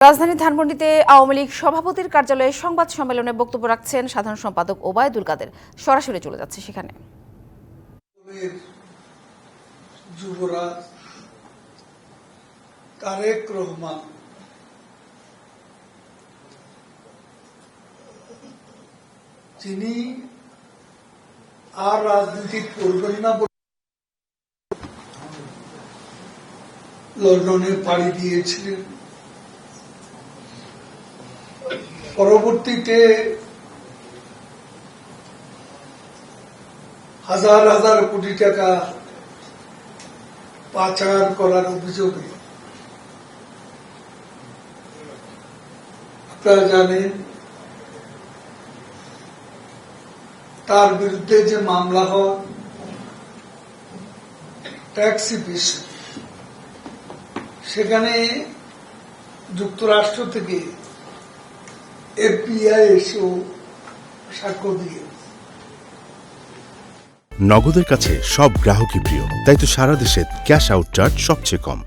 রাজধানী ধানমন্ডিতে আওয়ামী লীগ সভাপতির কার্যালয়ে সংবাদ সম্মেলনে বক্তব্য রাখছেন সাধারণ সম্পাদক ওবায়দুল কাদের। সরাসরি চলে যাচ্ছে সেখানে। যুবরাজ তারেক রহমান তিনি আর রাজনীতি করবেন না বলে লন্ডনে পাড়ি দিয়েছিলেন। পরবর্তীতে হাজার হাজার কোটি টাকা পাচার করার অভিযোগে আপনারা জানেন তার বিরুদ্ধে যে মামলা হয় ট্যাক্স ইভিশন, সেখানে যুক্তরাষ্ট্র থেকে FBI এসেও সাক্ষ্য দিয়ে। নগদের কাছে সব গ্রাহকই প্রিয়, তাই তো সারা দেশে ক্যাশ আউট চার্জ সবচেয়ে কম।